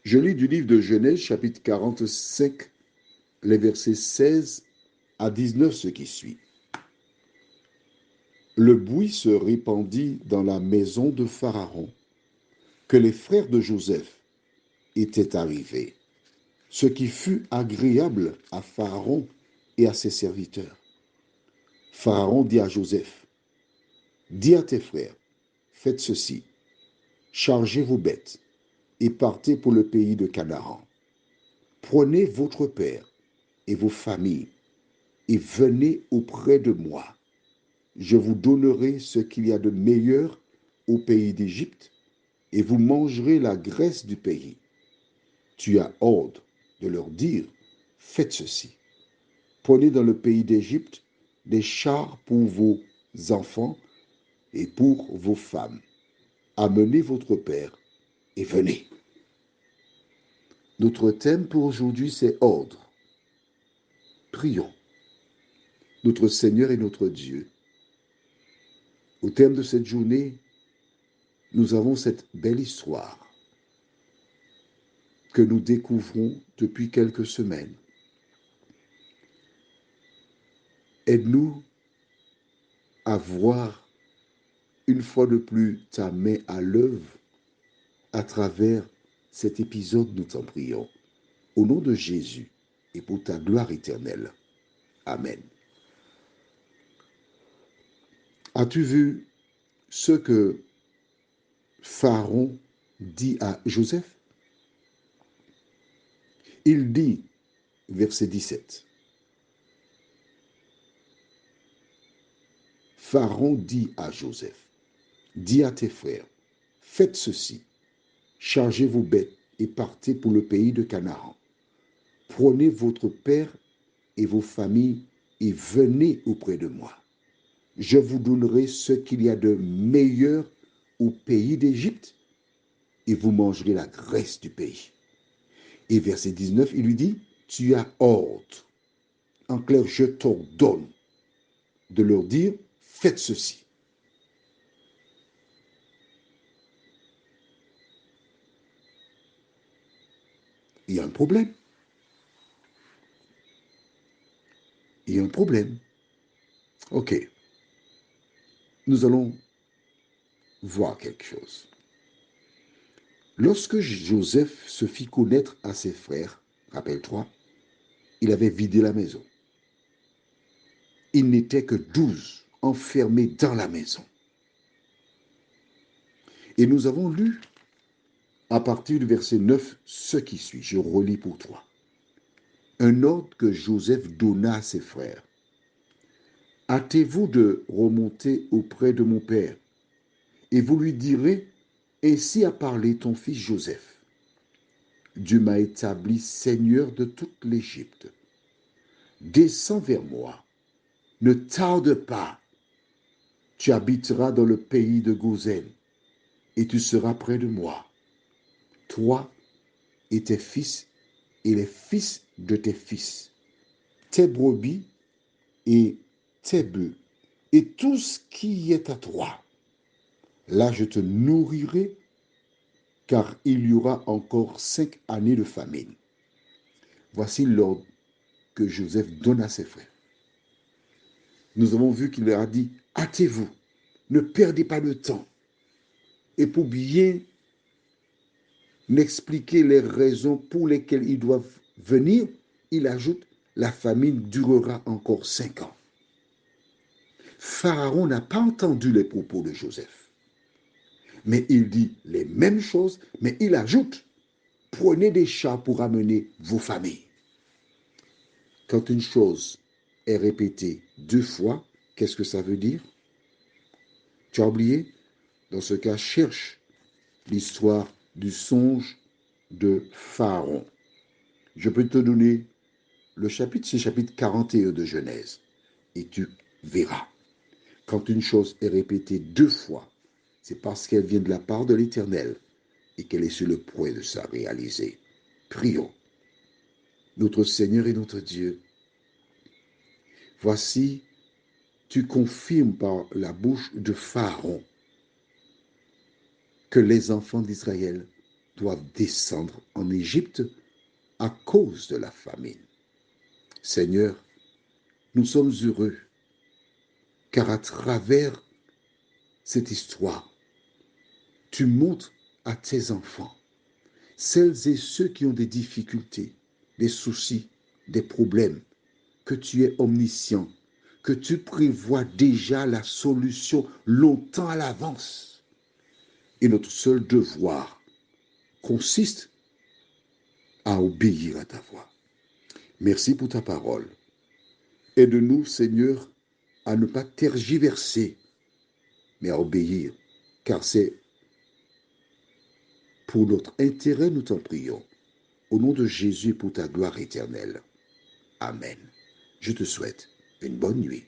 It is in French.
Je lis du livre de Genèse, chapitre 45, les versets 16 à 19, ce qui suit. Le bruit se répandit dans la maison de Pharaon que les frères de Joseph étaient arrivés, ce qui fut agréable à Pharaon et à ses serviteurs. Pharaon dit à Joseph, dis à tes frères, faites ceci, chargez vos bêtes et partez pour le pays de Canaan. Prenez votre père et vos familles et venez auprès de moi. Je vous donnerai ce qu'il y a de meilleur au pays d'Égypte et vous mangerez la graisse du pays. Tu as ordre de leur dire, faites ceci. Prenez dans le pays d'Égypte des chars pour vos enfants et pour vos femmes. Amenez votre père et venez. Notre thème pour aujourd'hui, c'est ordre. Prions. Notre Seigneur et notre Dieu, au terme de cette journée, nous avons cette belle histoire que nous découvrons depuis quelques semaines. Aide-nous à voir une fois de plus ta main à l'œuvre à travers cet épisode, nous t'en prions. Au nom de Jésus et pour ta gloire éternelle. Amen. As-tu vu ce que Pharaon dit à Joseph? Il dit, verset 17, Pharaon dit à Joseph, dis à tes frères, faites ceci, chargez vos bêtes et partez pour le pays de Canaan. Prenez votre père et vos familles et venez auprès de moi. Je vous donnerai ce qu'il y a de meilleur au pays d'Égypte et vous mangerez la graisse du pays. Et verset 19, il lui dit, tu as ordre. En clair, je t'ordonne de leur dire, faites ceci. Il y a un problème. Il y a un problème. Ok. Nous allons voir quelque chose. Lorsque Joseph se fit connaître à ses frères, rappelle-toi, il avait vidé la maison. Il n'était que 12 enfermés dans la maison. Et nous avons lu à partir du verset 9 ce qui suit. Je relis pour toi. Un ordre que Joseph donna à ses frères. Hâtez-vous de remonter auprès de mon père, et vous lui direz, ainsi a parlé ton fils Joseph. Dieu m'a établi seigneur de toute l'Égypte. Descends vers moi, ne tarde pas. Tu habiteras dans le pays de Gozen, et tu seras près de moi. Toi et tes fils, et les fils de tes fils, tes brebis et tes bœufs, et tout ce qui est à toi. Là, je te nourrirai, car il y aura encore 5 années de famine. Voici l'ordre que Joseph donne à ses frères. Nous avons vu qu'il leur a dit, hâtez-vous, ne perdez pas de temps. Et pour bien expliquer les raisons pour lesquelles ils doivent venir, il ajoute, la famine durera encore 5 ans. Pharaon n'a pas entendu les propos de Joseph. Mais il dit les mêmes choses, mais il ajoute, prenez des chars pour amener vos familles. Quand une chose est répétée 2 fois, qu'est-ce que ça veut dire? Tu as oublié? Dans ce cas, cherche l'histoire du songe de Pharaon. Je peux te donner le chapitre, c'est le chapitre 41 de Genèse. Et tu verras. Quand une chose est répétée 2 fois, c'est parce qu'elle vient de la part de l'Éternel et qu'elle est sur le point de se réaliser. Prions. Notre Seigneur et notre Dieu, voici, tu confirmes par la bouche de Pharaon que les enfants d'Israël doivent descendre en Égypte à cause de la famine. Seigneur, nous sommes heureux, car à travers cette histoire, tu montres à tes enfants, celles et ceux qui ont des difficultés, des soucis, des problèmes, que tu es omniscient, que tu prévois déjà la solution longtemps à l'avance. Et notre seul devoir consiste à obéir à ta voix. Merci pour ta parole. Aide-nous, Seigneur, à ne pas tergiverser, mais à obéir, car c'est pour notre intérêt, nous t'en prions. Au nom de Jésus, pour ta gloire éternelle. Amen. Je te souhaite une bonne nuit.